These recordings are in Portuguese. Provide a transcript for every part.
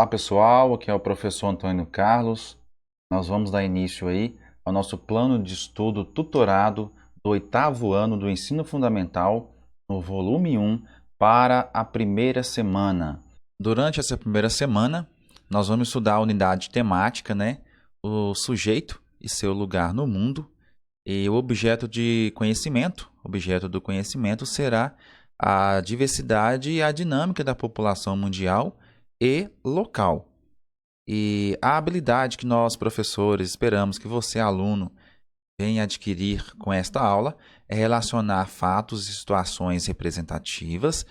Olá pessoal, aqui é o professor Antônio Carlos. Nós vamos dar início aí ao nosso plano de estudo tutorado do 8º ano do Ensino Fundamental, no volume 1, para a primeira semana. Durante essa primeira semana, nós vamos estudar a unidade temática, o sujeito e seu lugar no mundo, e o objeto de conhecimento. O objeto do conhecimento será a diversidade e a dinâmica da população mundial e local. E a habilidade que nós, professores, esperamos que você, aluno, venha adquirir com esta aula é relacionar fatos e situações representativas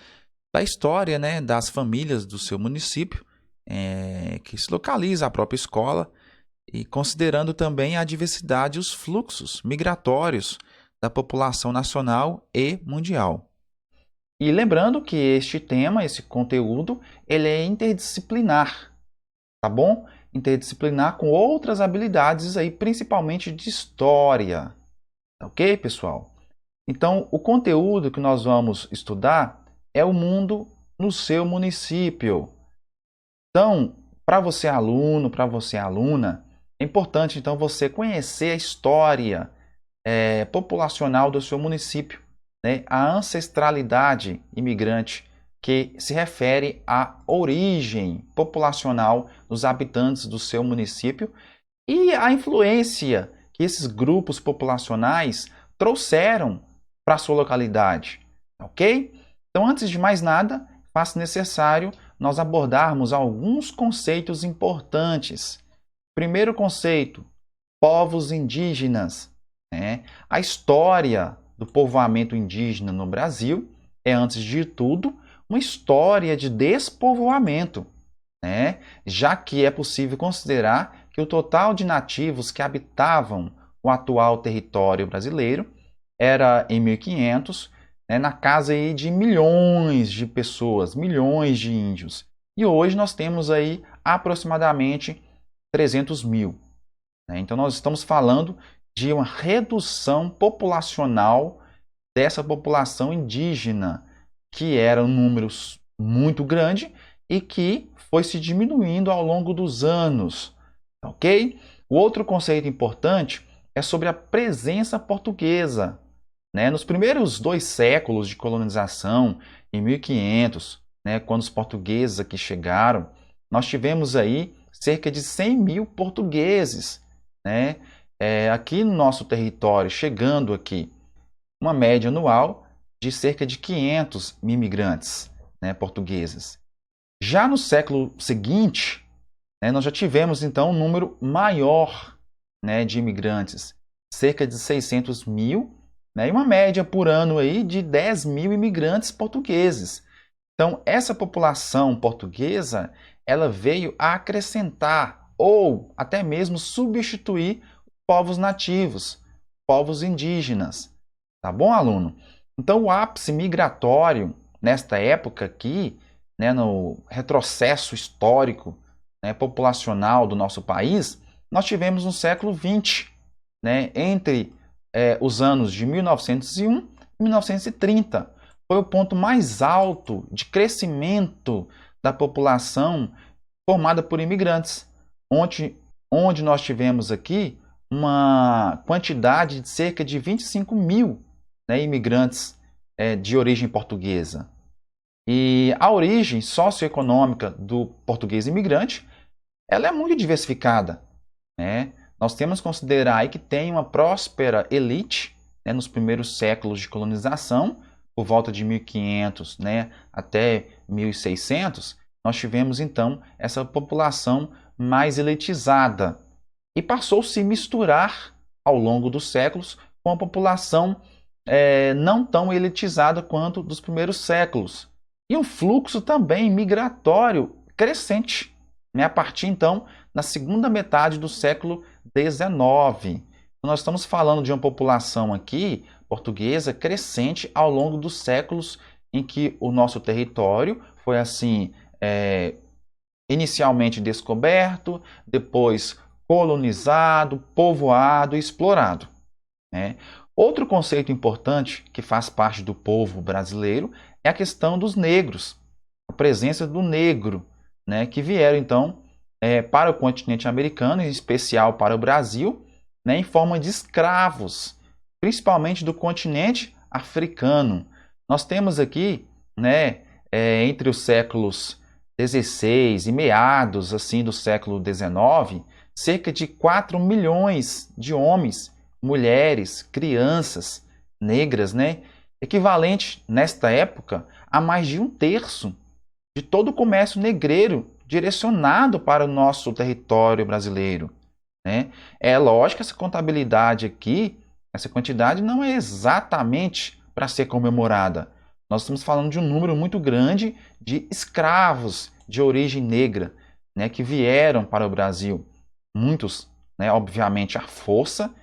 da história, das famílias do seu município, que se localiza a própria escola, e considerando também a diversidade e os fluxos migratórios da população nacional e mundial. E lembrando que este tema, esse conteúdo, ele é interdisciplinar, tá bom? Interdisciplinar com outras habilidades aí, principalmente de história. Ok, pessoal? Então, o conteúdo que nós vamos estudar é o mundo no seu município. Então, para você aluno, para você aluna, é importante então você conhecer a história populacional do seu município, a ancestralidade imigrante, que se refere à origem populacional dos habitantes do seu município e a influência que esses grupos populacionais trouxeram para a sua localidade, ok? Então, antes de mais nada, faz necessário nós abordarmos alguns conceitos importantes. Primeiro conceito, povos indígenas. A história do povoamento indígena no Brasil é, antes de tudo, uma história de despovoamento, já que é possível considerar que o total de nativos que habitavam o atual território brasileiro era, em 1500, na casa aí de milhões de pessoas, milhões de índios. E hoje nós temos aí aproximadamente 300 mil. Então nós estamos falando de uma redução populacional dessa população indígena, que era um número muito grande e que foi se diminuindo ao longo dos anos, ok? O outro conceito importante é sobre a presença portuguesa. Nos primeiros 2 séculos de colonização, em 1500, quando os portugueses aqui chegaram, nós tivemos aí cerca de 100 mil portugueses, aqui no nosso território, chegando aqui, uma média anual de cerca de 500 imigrantes portugueses. Já no século seguinte, nós já tivemos então um número maior de imigrantes, cerca de 600 mil, e uma média por ano aí de 10 mil imigrantes portugueses. Então, essa população portuguesa, ela veio a acrescentar ou até mesmo substituir povos nativos, povos indígenas. Tá bom, aluno? Então, o ápice migratório nesta época aqui, no retrocesso histórico populacional do nosso país, nós tivemos no século XX, entre os anos de 1901 e 1930. Foi o ponto mais alto de crescimento da população formada por imigrantes, onde nós tivemos aqui uma quantidade de cerca de 25 mil imigrantes de origem portuguesa. E a origem socioeconômica do português imigrante, ela é muito diversificada. Nós temos que considerar aí que tem uma próspera elite nos primeiros séculos de colonização, por volta de 1500 até 1600, nós tivemos então essa população mais elitizada e passou a se misturar ao longo dos séculos com a população não tão elitizada quanto dos primeiros séculos. E um fluxo também migratório crescente, a partir então da segunda metade do século XIX. Nós estamos falando de uma população aqui portuguesa crescente ao longo dos séculos em que o nosso território foi assim inicialmente descoberto, depois colonizado, povoado e explorado. Outro conceito importante que faz parte do povo brasileiro é a questão dos negros, a presença do negro né, que vieram então para o continente americano, em especial para o Brasil, né, em forma de escravos, principalmente do continente africano. Nós temos aqui, né, entre os séculos 16 e meados assim do século 19, cerca de 4 milhões de homens, mulheres, crianças negras, né, equivalente nesta época a mais de 1/3 de todo o comércio negreiro direcionado para o nosso território brasileiro, né? É lógico que essa contabilidade aqui, essa quantidade não é exatamente para ser comemorada. Nós estamos falando de um número muito grande de escravos de origem negra, né, que vieram para o Brasil. Muitos, né, obviamente, à força,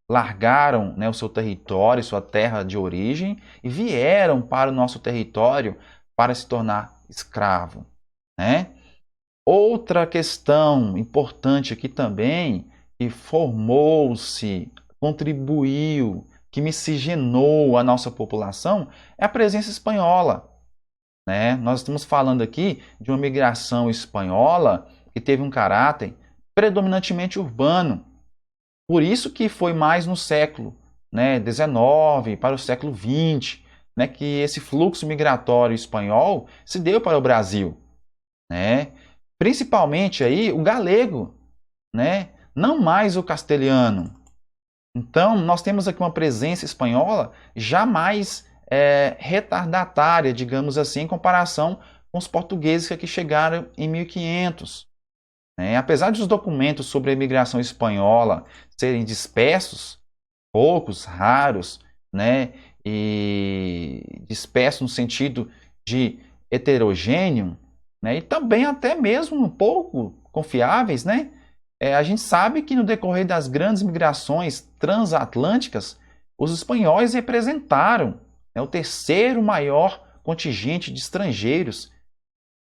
largaram, né, o seu território, sua terra de origem e vieram para o nosso território para se tornar escravo, né? Outra questão importante aqui também, que formou-se, contribuiu, que miscigenou a nossa população, é a presença espanhola, né? Nós estamos falando aqui de uma migração espanhola que teve um caráter predominantemente urbano. Por isso que foi mais no século, né, 19 para o século 20, né, que esse fluxo migratório espanhol se deu para o Brasil, né? Principalmente aí o galego, né? Não mais o castelhano. Então, nós temos aqui uma presença espanhola jamais retardatária, digamos assim, em comparação com os portugueses que aqui chegaram em 1500. Né? Apesar de os documentos sobre a imigração espanhola serem dispersos, poucos, raros, né? E dispersos no sentido de heterogêneo, né? E também até mesmo um pouco confiáveis, né? A gente sabe que no decorrer das grandes migrações transatlânticas, os espanhóis representaram, né, o terceiro maior contingente de estrangeiros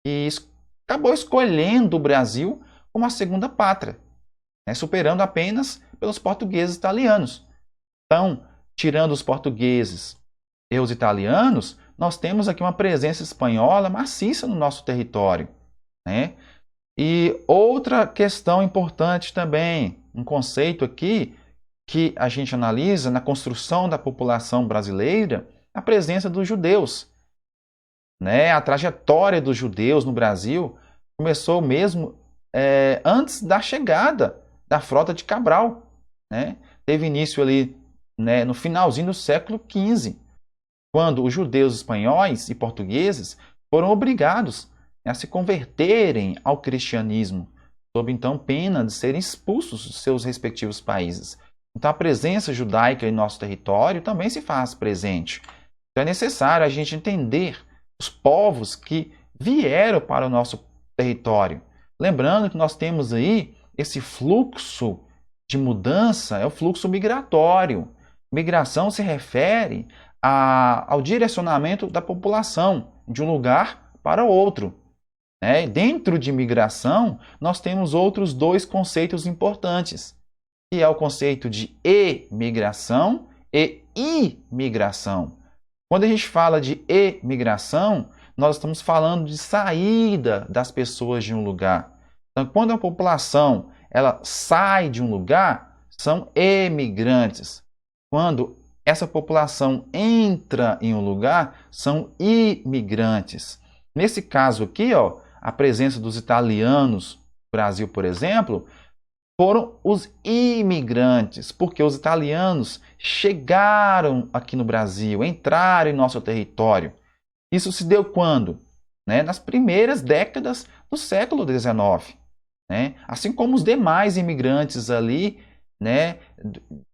e acabou escolhendo o Brasil como a segunda pátria, né, superando apenas pelos portugueses e italianos. Então, tirando os portugueses e os italianos, nós temos aqui uma presença espanhola maciça no nosso território, né? E outra questão importante também, um conceito aqui que a gente analisa na construção da população brasileira, a presença dos judeus, né? A trajetória dos judeus no Brasil começou mesmo antes da chegada da frota de Cabral, né? Teve início ali, né, no finalzinho do século XV, quando os judeus espanhóis e portugueses foram obrigados a se converterem ao cristianismo, sob então pena de serem expulsos dos seus respectivos países. Então a presença judaica em nosso território também se faz presente. Então é necessário a gente entender os povos que vieram para o nosso território. Lembrando que nós temos aí esse fluxo de mudança, é o fluxo migratório. Migração se refere ao direcionamento da população de um lugar para outro. Dentro de migração, nós temos outros dois conceitos importantes, que é o conceito de emigração e imigração. Quando a gente fala de emigração, nós estamos falando de saída das pessoas de um lugar. Então, quando a população ela sai de um lugar, são emigrantes. Quando essa população entra em um lugar, são imigrantes. Nesse caso aqui, ó, a presença dos italianos no Brasil, por exemplo, foram os imigrantes, porque os italianos chegaram aqui no Brasil, entraram em nosso território. Isso se deu quando? Nas primeiras décadas do século XIX. Assim como os demais imigrantes ali,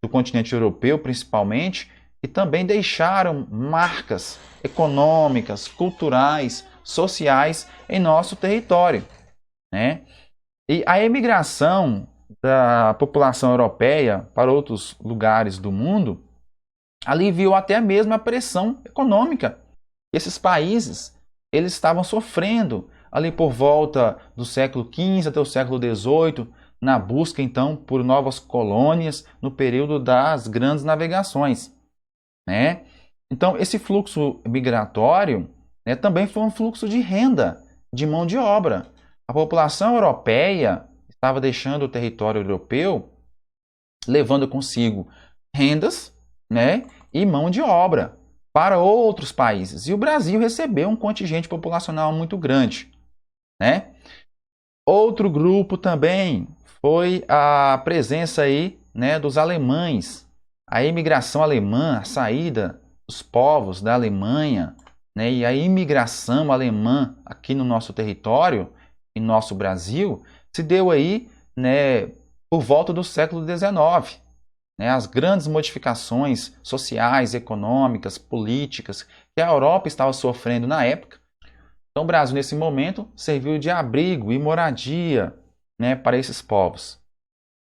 do continente europeu principalmente, e também deixaram marcas econômicas, culturais, sociais em nosso território. E a emigração da população europeia para outros lugares do mundo aliviou até mesmo a pressão econômica. Esses países eles estavam sofrendo ali por volta do século XV até o século XVIII, na busca então por novas colônias no período das grandes navegações. Então esse fluxo migratório também foi um fluxo de renda, de mão de obra. A população europeia estava deixando o território europeu, levando consigo rendas, né, e mão de obra para outros países. E o Brasil recebeu um contingente populacional muito grande, né? Outro grupo também foi a presença aí, né, dos alemães, a imigração alemã, a saída dos povos da Alemanha, né, e a imigração alemã aqui no nosso território, em nosso Brasil, se deu aí, né, por volta do século XIX. Né, as grandes modificações sociais, econômicas, políticas que a Europa estava sofrendo na época. Então, o Brasil, nesse momento, serviu de abrigo e moradia, né, para esses povos.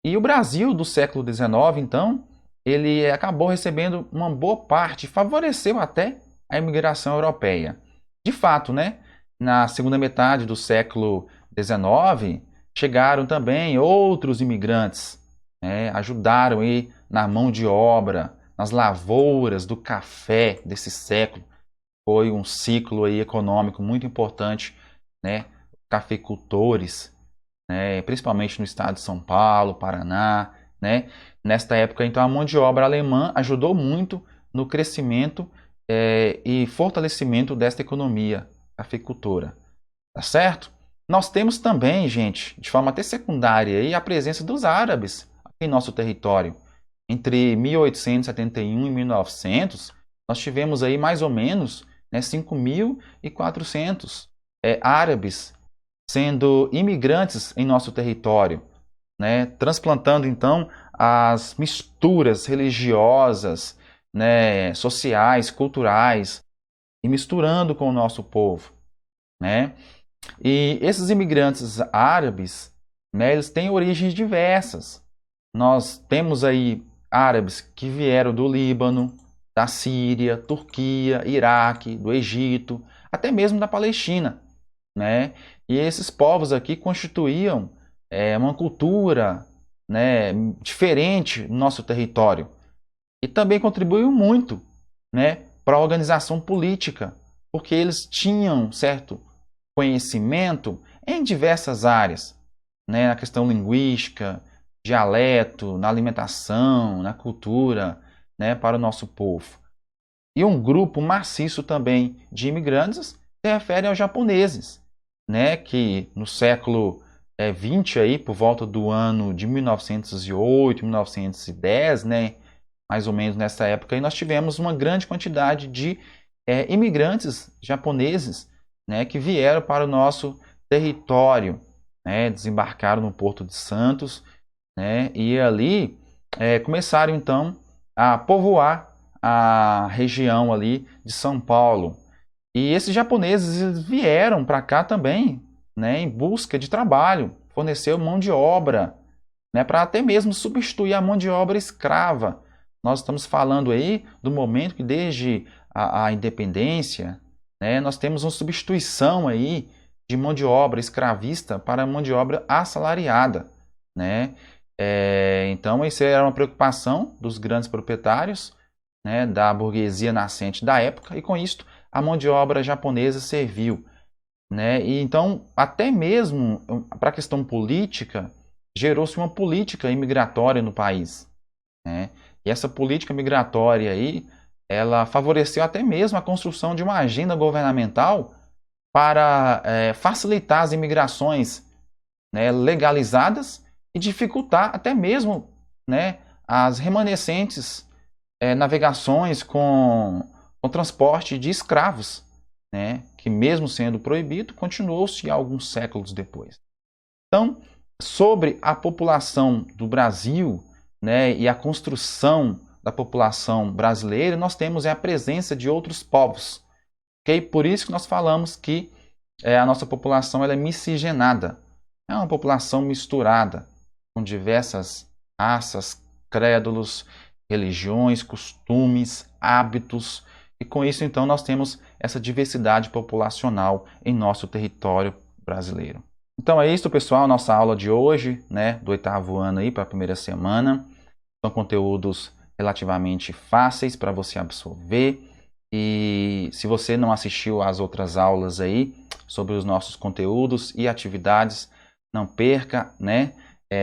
E o Brasil do século XIX, então, ele acabou recebendo uma boa parte, favoreceu até a imigração europeia. De fato, né, na segunda metade do século XIX, chegaram também outros imigrantes, né, ajudaram aí na mão de obra, nas lavouras do café desse século. Foi um ciclo aí econômico muito importante, né? Cafeicultores, né? Principalmente no estado de São Paulo, Paraná, né? Nesta época, então, a mão de obra alemã ajudou muito no crescimento e fortalecimento desta economia cafeicultora, tá certo? Nós temos também, gente, de forma até secundária, aí, a presença dos árabes aqui em nosso território. Entre 1871 e 1900, nós tivemos aí mais ou menos, né, 5.400 árabes sendo imigrantes em nosso território, né, transplantando então as misturas religiosas, né, sociais, culturais e misturando com o nosso povo, né? E esses imigrantes árabes, né, eles têm origens diversas. Nós temos aí árabes que vieram do Líbano, da Síria, Turquia, Iraque, do Egito, até mesmo da Palestina, né? E esses povos aqui constituíam uma cultura, né, diferente no nosso território e também contribuiu muito, né, para a organização política, porque eles tinham certo conhecimento em diversas áreas, né, na questão linguística, dialeto, na alimentação, na cultura, né, para o nosso povo. E um grupo maciço também de imigrantes se refere aos japoneses, né, que no século XX, aí, por volta do ano de 1908, 1910, né, mais ou menos nessa época, aí, nós tivemos uma grande quantidade de imigrantes japoneses, né, que vieram para o nosso território, né, desembarcaram no Porto de Santos, né, e ali começaram então a povoar a região ali de São Paulo. E esses japoneses vieram para cá também, né, em busca de trabalho, forneceu mão de obra, né, para até mesmo substituir a mão de obra escrava. Nós estamos falando aí do momento que desde a independência, né, nós temos uma substituição aí de mão de obra escravista para mão de obra assalariada, né? Então, isso era uma preocupação dos grandes proprietários, né, da burguesia nascente da época, e com isso a mão de obra japonesa serviu, né? E então, até mesmo para a questão política, gerou-se uma política imigratória no país, né? E essa política migratória aí, ela favoreceu até mesmo a construção de uma agenda governamental para facilitar as imigrações, né, legalizadas e dificultar até mesmo, né, as remanescentes navegações com transporte de escravos, né, que mesmo sendo proibido, continuou-se alguns séculos depois. Então, sobre a população do Brasil, né, e a construção da população brasileira, nós temos a presença de outros povos. Okay? Por isso que nós falamos que a nossa população ela é miscigenada. É uma população misturada, com diversas raças, crédulos, religiões, costumes, hábitos. E com isso, então, nós temos essa diversidade populacional em nosso território brasileiro. Então é isso, pessoal, nossa aula de hoje, né, do 8º ano aí para a primeira semana. São conteúdos relativamente fáceis para você absorver. E se você não assistiu às outras aulas aí, sobre os nossos conteúdos e atividades. Não perca, né?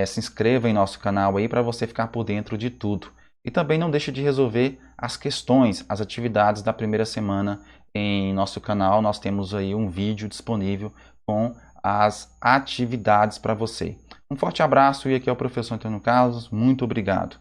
Se inscreva em nosso canal aí para você ficar por dentro de tudo. E também não deixe de resolver as questões, as atividades da primeira semana em nosso canal. Nós temos aí um vídeo disponível com as atividades para você. Um forte abraço e aqui é o professor Antônio Carlos. Muito obrigado.